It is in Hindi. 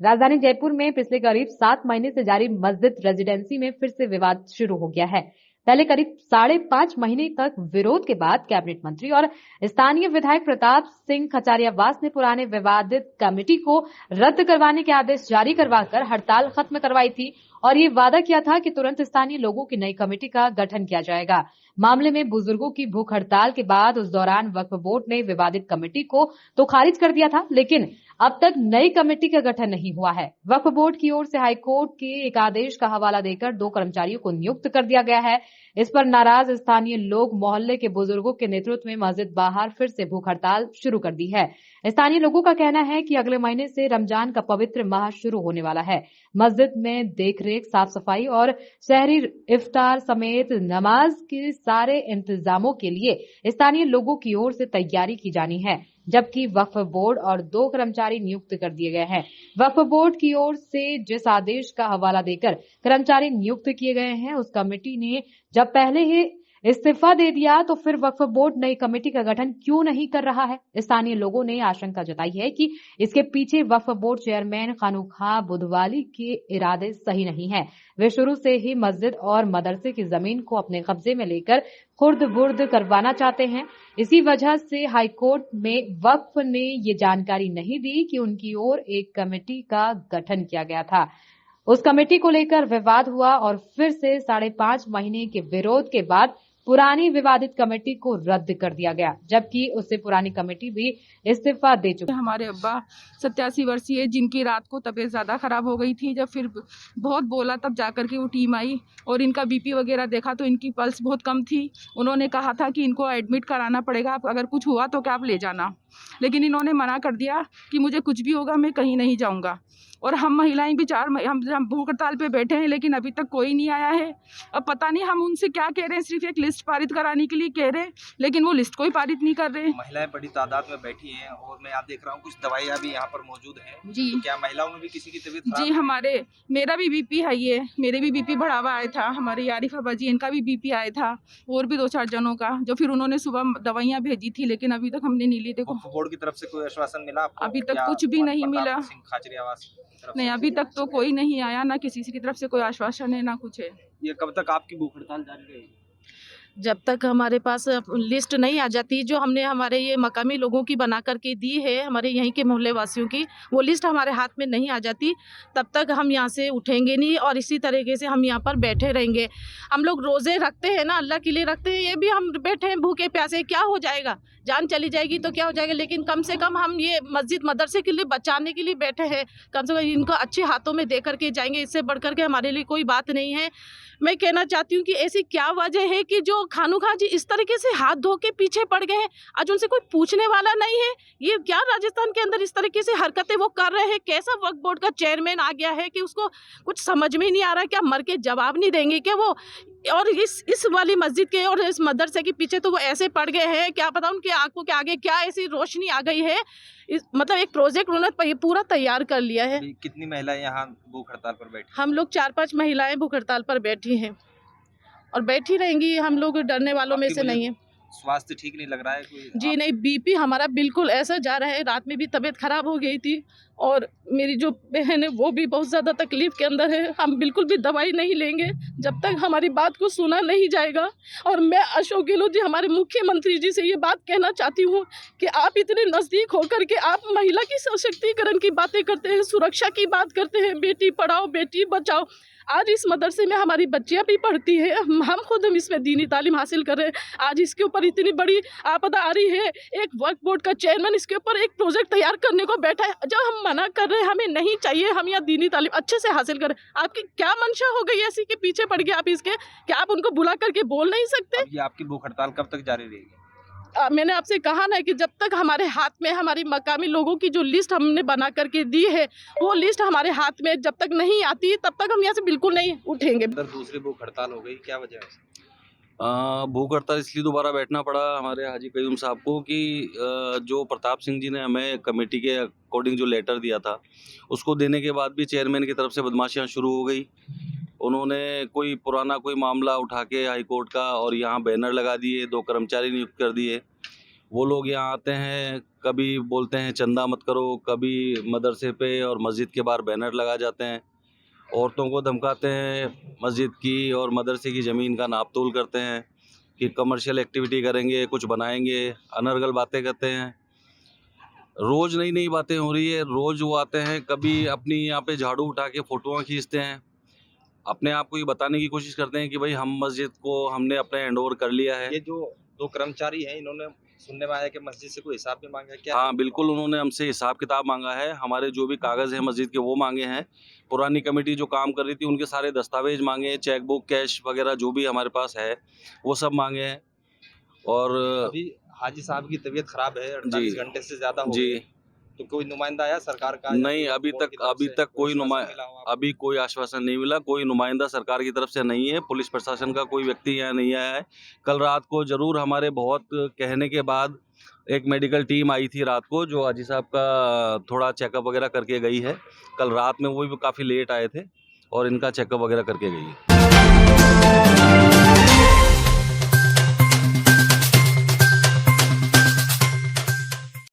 राजधानी जयपुर में पिछले करीब 7 महीने से जारी मस्जिद रेजिडेंसी में फिर से विवाद शुरू हो गया है। पहले करीब 5.5 महीने तक विरोध के बाद कैबिनेट मंत्री और स्थानीय विधायक प्रताप सिंह खचारियावास ने पुराने विवादित कमेटी को रद्द करवाने के आदेश जारी करवाकर हड़ताल खत्म करवाई थी और ये वादा किया था कि तुरंत स्थानीय लोगों की नई कमेटी का गठन किया जाएगा। मामले में बुजुर्गों की भूख हड़ताल के बाद उस दौरान वक्फ बोर्ड ने विवादित कमेटी को तो खारिज कर दिया था, लेकिन अब तक नई कमेटी का गठन नहीं हुआ है। वक्फ बोर्ड की ओर से हाईकोर्ट के एक आदेश का हवाला देकर 2 कर्मचारियों को नियुक्त कर दिया गया है। इस पर नाराज स्थानीय लोग मोहल्ले के बुजुर्गों के नेतृत्व में मस्जिद बाहर फिर से भूख हड़ताल शुरू कर दी है। स्थानीय लोगों का कहना है कि अगले महीने से रमजान का पवित्र माह शुरू होने वाला है। मस्जिद में देखरेख, साफ सफाई और शहरी इफ्तार समेत नमाज के सारे इंतजामों के लिए स्थानीय लोगों की ओर से तैयारी की जानी है, जबकि वक्फ बोर्ड और 2 कर्मचारी नियुक्त कर दिए गए हैं। वक्फ बोर्ड की ओर से जिस आदेश का हवाला देकर कर्मचारी नियुक्त किए गए हैं, उस कमेटी ने जब पहले ही इस्तीफा दे दिया तो फिर वक्फ बोर्ड नई कमेटी का गठन क्यों नहीं कर रहा है। स्थानीय लोगों ने आशंका जताई है कि इसके पीछे वक्फ बोर्ड चेयरमैन खानुखा बुधवाली के इरादे सही नहीं है। वे शुरू से ही मस्जिद और मदरसे की जमीन को अपने कब्जे में लेकर खुर्द बुर्द करवाना चाहते हैं। इसी वजह से हाईकोर्ट में वक्फ ने ये जानकारी नहीं दी कि उनकी ओर एक कमेटी का गठन किया गया था। उस कमेटी को लेकर विवाद हुआ और फिर से 5.5 महीने के विरोध के बाद पुरानी विवादित कमेटी को रद्द कर दिया गया, जबकि उससे पुरानी कमेटी भी इस्तीफा दे चुकी है। हमारे अब्बा 87 वर्षीय, जिनकी रात को तबीयत ज़्यादा ख़राब हो गई थी। जब फिर बहुत बोला तब जाकर के वो टीम आई और इनका बीपी वगैरह देखा तो इनकी पल्स बहुत कम थी। उन्होंने कहा था कि इनको एडमिट कराना पड़ेगा, अगर कुछ हुआ तो क्या आप ले जाना, लेकिन इन्होंने मना कर दिया कि मुझे कुछ भी होगा मैं कहीं नहीं जाऊँगा। और हम महिलाएं भी हम भूख हड़ताल पे बैठे हैं, लेकिन अभी तक कोई नहीं आया है। अब पता नहीं हम उनसे क्या कह रहे हैं, सिर्फ एक लिस्ट पारित कराने के लिए कह रहे हैं, लेकिन वो लिस्ट कोई पारित नहीं कर रहे हैं। महिलाएं बड़ी तादाद में बैठी हैं और मैं यहाँ देख रहा हूँ कुछ दवाइयाँ भी यहाँ पर मौजूद हैं। जी, तो क्या महिलाओं में भी किसी की तबीयत खराब जी, मेरा भी बीपी हाई है, मेरे भी बीपी बढ़ा हुआ आया था। हमारे आरिफा बाजी, इनका भी बीपी आया था, और भी 2-4 जनों का, जो फिर उन्होंने सुबह दवाइयाँ भेजी थी, लेकिन अभी तक हमने नहीं ली। देखो बोर्ड की तरफ से कोई आश्वासन मिला आपको? अभी तक कुछ भी नहीं मिला। नहीं, अभी तक तो कोई नहीं आया, ना किसी की तरफ से कोई आश्वासन है ना कुछ है। ये कब तक आपकी भूख हड़ताल जारी रहेगी? जब तक हमारे पास लिस्ट नहीं आ जाती, जो हमने हमारे ये मकामी लोगों की बना करके दी है, हमारे यहीं के मोहल्ले वासियों की, वो लिस्ट हमारे हाथ में नहीं आ जाती, तब तक हम यहाँ से उठेंगे नहीं और इसी तरीके से हम यहाँ पर बैठे रहेंगे। हम लोग रोज़े रखते हैं ना, अल्लाह के लिए रखते हैं, ये भी हम बैठे हैं भूखे प्यासे, क्या हो जाएगा, जान चली जाएगी तो क्या हो जाएगा, लेकिन कम से कम हम ये मस्जिद मदरसे के लिए बचाने के लिए बैठे हैं। कम से कम इनको अच्छे हाथों में दे करके जाएंगे, इससे बढ़ कर के हमारे लिए कोई बात नहीं है। मैं कहना चाहती हूँ कि ऐसी क्या वजह है कि जो खानुखा जी इस तरीके से हाथ धो के पीछे पड़ गए हैं, आज उनसे कोई पूछने वाला नहीं है। ये क्या राजस्थान के अंदर इस तरीके से हरकतें वो कर रहे हैं? कैसा वक्फ बोर्ड का चेयरमैन आ गया है कि उसको कुछ समझ में नहीं आ रहा, क्या मर के जवाब नहीं देंगे क्या वो? और इस वाली मस्जिद के और इस मदरसे के पीछे तो वो ऐसे पड़ गए हैं, क्या पता उनके आंखों के आगे क्या ऐसी रोशनी आ गई है। मतलब एक प्रोजेक्ट उन्होंने पूरा तैयार कर लिया है। कितनी महिलाएं यहाँ भूख हड़ताल पर बैठी? हम लोग 4-5 महिलाएं भूख हड़ताल पर बैठी हैं और बैठी रहेंगी। हम लोग डरने वालों में से नहीं है। स्वास्थ्य ठीक नहीं लग रहा है कोई? जी नहीं, बीपी हमारा बिल्कुल ऐसा जा रहा है। रात में भी तबीयत खराब हो गई थी और मेरी जो बहन है वो भी बहुत ज़्यादा तकलीफ के अंदर है। हम बिल्कुल भी दवाई नहीं लेंगे जब तक हमारी बात को सुना नहीं जाएगा। और मैं अशोक गहलोत जी, हमारे मुख्यमंत्री जी से ये बात कहना चाहती हूँ कि आप इतने नज़दीक होकर के आप महिला की सशक्तिकरण की बातें करते हैं, सुरक्षा की बात करते हैं, बेटी पढ़ाओ बेटी बचाओ। आज इस मदरसे में हमारी बच्चियां भी पढ़ती हैं, हम खुद इसमें दीनी तालीम हासिल कर रहे हैं। आज इसके ऊपर इतनी बड़ी आपदा आ रही है, एक वक्फ बोर्ड का चेयरमैन इसके ऊपर एक प्रोजेक्ट तैयार करने को बैठा है। जब हम मना कर रहे हैं, हमें नहीं चाहिए, हम यहाँ दीनी तालीम अच्छे से हासिल करें, आपकी क्या मंशा हो गई ऐसी के पीछे पड़ गए आप इसके? क्या आप उनको बुला करके बोल नहीं सकते? ये आपकी भूख हड़ताल कब तक जारी रहेगी? मैंने आपसे कहा ना कि जब तक हमारे हाथ में हमारी मकामी लोगों की जो लिस्ट हमने बना करके दी है, वो लिस्ट हमारे हाथ में जब तक नहीं आती तब तक हम यहाँ से बिल्कुल नहीं उठेंगे। दूसरी भूख हड़ताल हो गई, क्या वजह है? भूख हड़ताल इसलिए दोबारा बैठना पड़ा हमारे हाजी कयूम साहब को कि जो प्रताप सिंह जी ने हमें कमेटी के अकॉर्डिंग जो लेटर दिया था, उसको देने के बाद भी चेयरमैन की तरफ से बदमाशियाँ शुरू हो गई। उन्होंने कोई पुराना कोई मामला उठा के हाई कोर्ट का और यहाँ बैनर लगा दिए, 2 कर्मचारी नियुक्त कर दिए। वो लोग यहाँ आते हैं, कभी बोलते हैं चंदा मत करो, कभी मदरसे पे और मस्जिद के बाहर बैनर लगा जाते हैं, औरतों को धमकाते हैं, मस्जिद की और मदरसे की ज़मीन का नाप तोल करते हैं कि कमर्शियल एक्टिविटी करेंगे, कुछ बनाएंगे, अनर्गल बातें करते हैं। रोज़ नई नई बातें हो रही है, रोज़ वो आते हैं, कभी अपनी यहाँ पे झाड़ू उठा के फ़ोटोआँ खींचते हैं, अपने आप को ये बताने की कोशिश करते हैं कि भाई हम मस्जिद को हमने अपने हैंड ओवर कर लिया है। ये जो दो कर्मचारी हैं, इन्होंने सुनने में आया कि मस्जिद से कोई हिसाब भी मांगा है क्या? हाँ बिल्कुल, उन्होंने हमसे हिसाब किताब मांगा है, हमारे जो भी कागज़ हैं मस्जिद के वो मांगे हैं, पुरानी कमेटी जो काम कर रही थी उनके सारे दस्तावेज मांगे हैं, चेक बुक, कैश वगैरह जो भी हमारे पास है वो सब मांगे हैं। और अभी हाजी साहब की तबीयत खराब है, जी 48 घंटे से ज्यादा हो जी गए, तो कोई नुमाइंदा आया सरकार का? नहीं, या अभी बोर्ड की तरफ से तक कोई आश्वासन मिला हो आपको? अभी कोई आश्वासन नहीं मिला, कोई नुमाइंदा सरकार की तरफ से नहीं है, पुलिस प्रशासन का कोई व्यक्ति यहाँ नहीं आया है। कल रात को ज़रूर हमारे बहुत कहने के बाद एक मेडिकल टीम आई थी रात को, जो हाजी साहब का थोड़ा चेकअप वगैरह करके गई है। कल रात में वो भी काफ़ी लेट आए थे और इनका चेकअप वगैरह करके गई है।